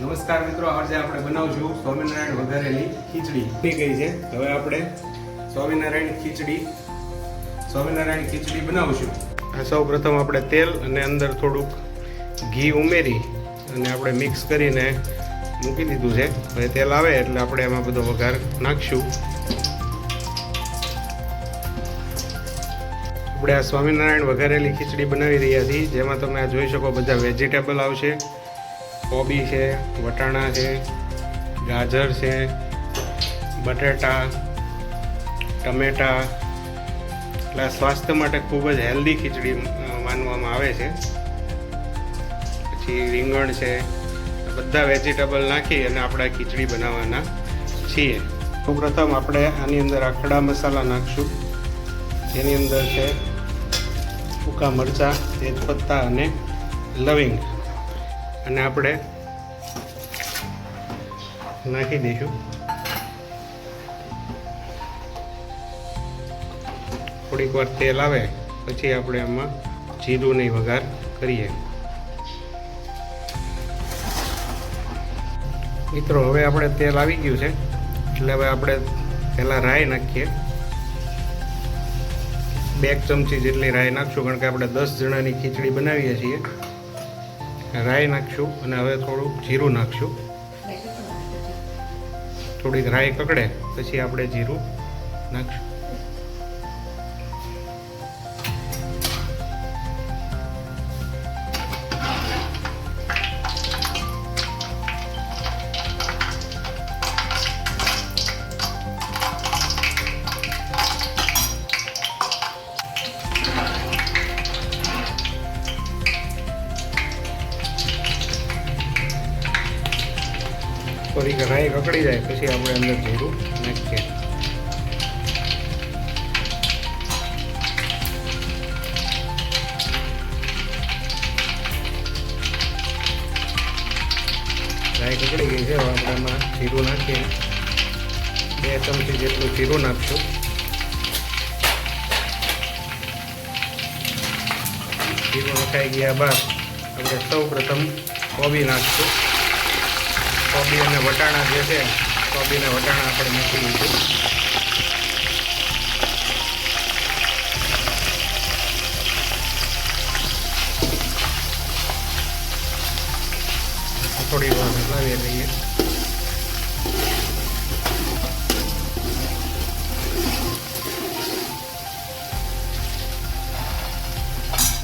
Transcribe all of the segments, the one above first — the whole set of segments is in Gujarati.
નમસ્કાર મિત્રો, આજે આપણે બનાવશું સ્વામિનારાયણ વઘારેલી ખીચડી. થઈ ગઈ છે. હવે આપણે સ્વામિનારાયણ ખીચડી બનાવશું. સૌ પ્રથમ આપણે તેલ અને અંદર થોડુંક ઘી ઉમેરી અને આપણે મિક્સ કરીને મૂકી દીધું છે. હવે તેલ આવે એટલે આપણે એમાં બધો વઘાર નાખશું. આપણે આ સ્વામિનારાયણ વઘારેલી ખીચડી બનાવી રહ્યા છીએ, જેમાં તમે આ જોઈ શકો બધા વેજીટેબલ આવશે. કોબી છે, વટાણા છે, ગાજર છે, બટેટા, ટમેટા. એટલે આ સ્વાસ્થ્ય માટે ખૂબ જ હેલ્ધી ખીચડી માનવામાં આવે છે. પછી રીંગણ છે, બધા વેજીટેબલ નાખી અને આપણે ખીચડી બનાવવાના છીએ. સૌપ્રથમ આપણે આની અંદર આ ખડા મસાલા નાખશું. જેની અંદર છે સૂકા મરચાં, તેજપત્તા અને લવિંગ. અને આપણે નાખી દઈશું. થોડીક વાર તેલ આવે પછી આપણે એમાં જીરુંની વઘાર કરીએ. મિત્રો, હવે આપણે તેલ આવી ગયું છે એટલે હવે આપણે પહેલાં રાઈ નાખીએ. 2 ચમચી જેટલી રાઈ નાખશું, કારણ કે આપણે 10 જણાની ખીચડી બનાવીએ છીએ. રાઈ નાખશું અને હવે થોડુંક જીરું નાખશું. થોડીક રાઈ કકડે પછી આપણે જીરું નાખશું. થોડીક રાઈ કકડી જાય પછી આપણે અંદર જીરું નાખીએ. રાઈ કકડી ગઈ છે. હવે આપણે એમાં જીરું નાખીએ. 2 ચમચી જેટલું જીરું નાખશું. જીરું નખાઈ ગયા બાદ આપણે સૌ પ્રથમ કોબી નાખશું. કોબી અને વટાણા જે છે, કોબી અને વટાણા આપણે મૂકી દીધું. થોડી વાર હલાવી લઈએ.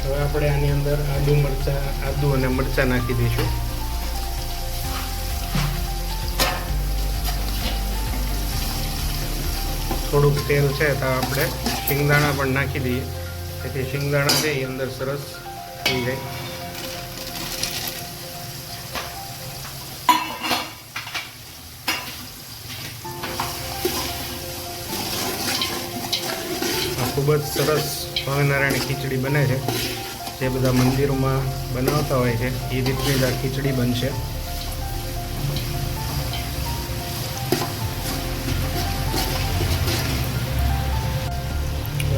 હવે આપણે આની અંદર આદુ અને મરચાં નાખી દઈશું. થોડુંક તેલ છે તો આપણે શિંગદાણા પણ નાખી દઈએ, તેથી શિંગદાણા છે એ અંદર સરસ થઈ જાય. આ ખૂબ જ સરસ સ્વામિનારાયણ ખીચડી બને છે. જે બધા મંદિરોમાં બનાવતા હોય છે એ રીતની જ આ ખીચડી બનશે.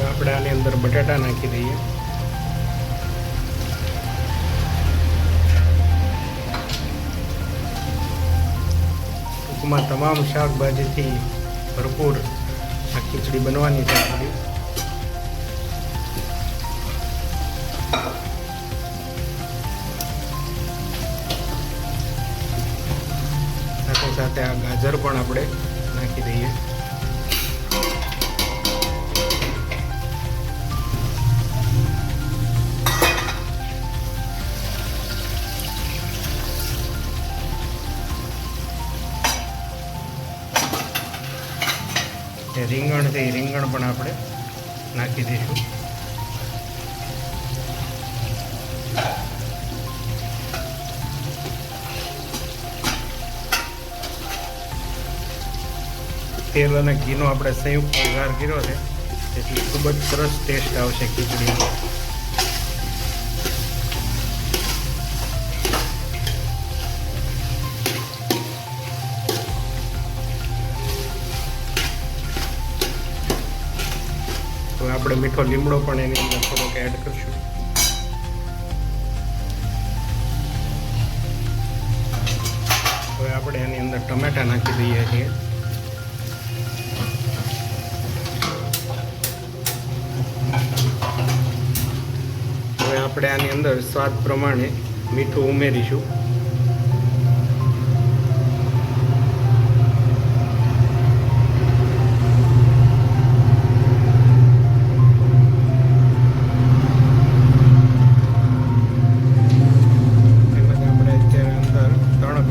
આપણે આની અંદર બટાટા નાખી દઈએ. ટૂંકમાં તમામ શાકભાજીથી ભરપૂર આ ખીચડી બનવાની છે આપણી. સાથે સાથે આ ગાજર પણ આપણે નાખી દઈએ. રીંગણ છે એ રીંગણ પણ આપણે નાખી દઈશું. તેલ અને ઘીનો આપણે સંયુક્ત વઘાર કર્યો છે, તેથી ખૂબ જ સરસ ટેસ્ટ આવશે ખીચડીનો. તો આપણે મીઠો લીમડો પણ એની અંદર થોડોક એડ કરશું. આપણે એની અંદર ટમેટા નાખી દઈએ છીએ. હવે આપણે આની અંદર સ્વાદ પ્રમાણે મીઠું ઉમેરીશું.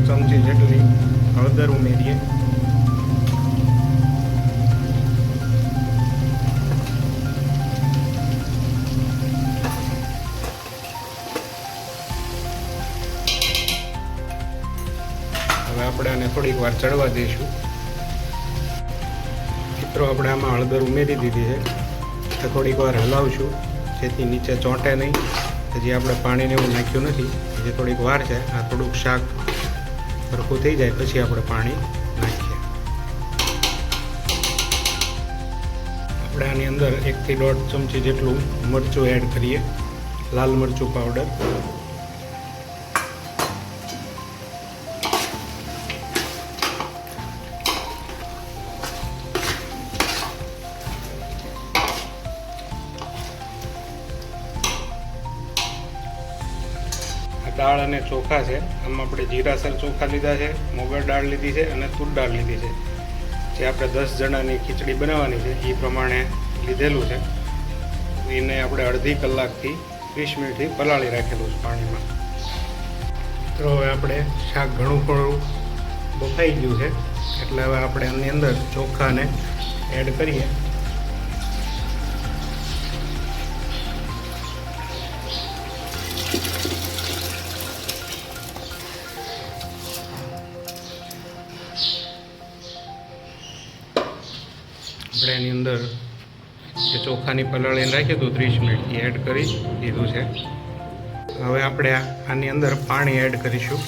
ચમચી જેટલી હળદર ઉમેરીએ. હવે આપણે આને થોડીક વાર ચડવા દઈશું. મિત્રો આપણે આમાં હળદર ઉમેરી દીધી છે, થોડીક વાર હલાવશું જેથી નીચે ચોંટે નહીં. હજી આપણે પાણીને એવું નાખ્યું નથી, હજી થોડીક વાર છે. આ થોડુંક શાક સરખું થઈ જાય પછી આપણે પાણી નાખીએ. આપણે આની અંદર 1 થી 1.5 ચમચી જેટલું મરચું એડ કરીએ, લાલ મરચું પાવડર. દાળ અને ચોખા છે. આમાં આપણે જીરાસર ચોખા લીધા છે, મોગર દાળ લીધી છે અને તુર દાળ લીધી છે. જે આપણે 10 જણાની ખીચડી બનાવવાની છે એ પ્રમાણે લીધેલું છે. એને આપણે અડધી કલાકથી 30 મિનિટથી પલાળી રાખેલું છે પાણીમાં. તો હવે આપણે શાક ઘણું થોડું બફાઈ ગયું છે, એટલે હવે આપણે આની અંદર ચોખાને એડ કરીએ. આપણે એની અંદર જે ચોખાની પલાળીને રાખ્યું હતું 30 મિનિટથી એડ કરી દીધું છે. હવે આપણે આની અંદર પાણી એડ કરીશું.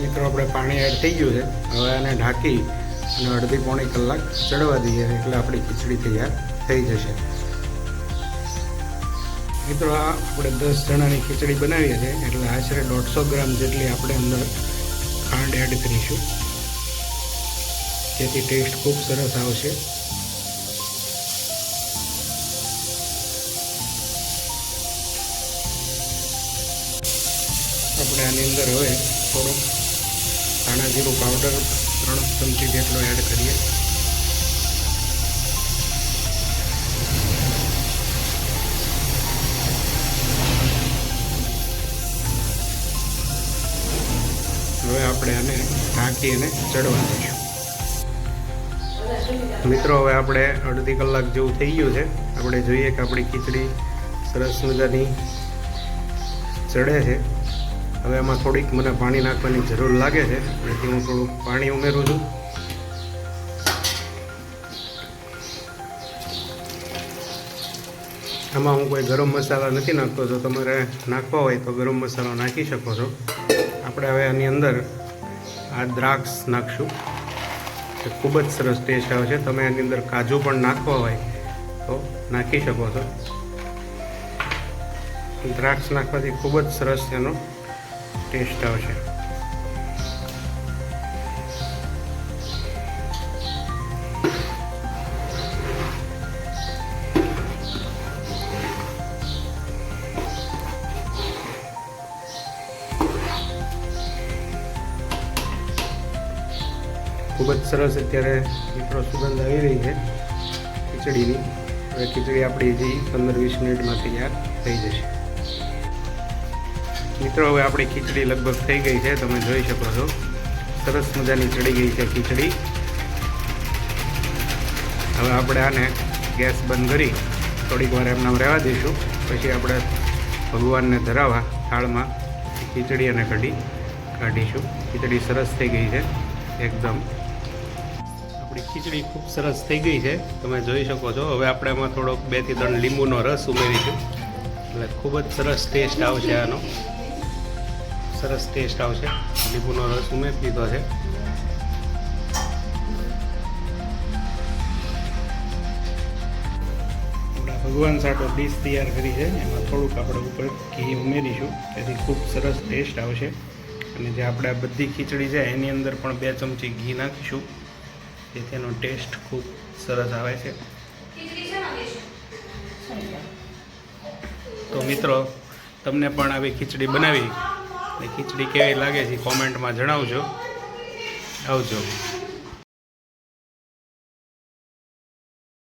મિત્રો આપણે પાણી એડ થઈ ગયું છે. હવે આને ઢાંકી અને અડધી પોણી કલાક ચડવા દઈએ એટલે આપણી ખીચડી તૈયાર થઈ જશે. મિત્રો આ આપણે 10 જણાની ખીચડી બનાવીએ છીએ એટલે આશરે 150 ગ્રામ જેટલી આપણે અંદર ખાંડ એડ કરીશું, જેથી ટેસ્ટ ખૂબ સરસ આવશે. આપણે આની અંદર હવે થોડુંક ધાણા જીરું પાવડર 3 ચમચી જેટલો એડ કરીએ. હવે આપણે આને ઢાંકી અને ચડવા દઈશું. મિત્રો હવે આપણે અડધી કલાક જેવું થઈ ગયું છે. આપણે જોઈએ કે આપણી ખીચડી સરસ મજાની ચડે છે. હવે આમાં થોડીક મને પાણી નાખવાની જરૂર લાગે છે, એટલે હું થોડુંક પાણી ઉમેરું છું. આમાં હું કોઈ ગરમ મસાલા નથી નાખતો. જો તમારે નાખવા હોય તો ગરમ મસાલો નાખી શકો છો. આપણે હવે આની અંદર આ દ્રાક્ષ નાખશું, એ ખૂબ જ સરસ ટેસ્ટ આવે છે. તમે આની અંદર કાજુ પણ નાખવા હોય તો નાખી શકો છો. દ્રાક્ષ નાખવાથી ખૂબ જ સરસ એનો ટેસ્ટ આવશે. ખૂબ જ સરસ અત્યારે મિત્રો સુગંધ આવી રહી છે ખીચડીની. હવે ખીચડી આપણી હજી 15-20 મિનિટમાં તૈયાર થઈ જશે. મિત્રો હવે આપણી ખીચડી લગભગ થઈ ગઈ છે, તમે જોઈ શકો છો. સરસ મજાની ચડી ગઈ છે ખીચડી. હવે આપણે આને ગેસ બંધ કરી થોડીક વાર એમનામ રહેવા દઈશું. પછી આપણે ભગવાનને ધરાવવા થાળમાં ખીચડી અને કઢી કાઢીશું. ખીચડી સરસ થઈ ગઈ છે એકદમ. આપણી ખીચડી ખૂબ સરસ થઈ ગઈ છે, તમે જોઈ શકો છો. હવે આપણે એમાં થોડોક 2 થી 3 લીંબુનો રસ ઉમેરીશું એટલે ખૂબ જ સરસ ટેસ્ટ આવશે. આનો સરસ ટેસ્ટ આવશે. લીંબુનો રસ ઉમેરી દીધો છે. ભગવાન સાટો ડીશ તૈયાર કરી છે, એમાં થોડુંક આપણે ઉપર ઘી ઉમેરીશું તેથી ખૂબ સરસ ટેસ્ટ આવશે. અને જે આપણે આ બધી ખીચડી છે એની અંદર પણ 2 ચમચી ઘી નાખીશું જેથી એનો ટેસ્ટ ખૂબ સરસ આવે છે. તો મિત્રો, તમને પણ આવી ખીચડી બનાવી ખીચડી કેવી લાગે છે કોમેન્ટમાં જણાવજો. આવજો.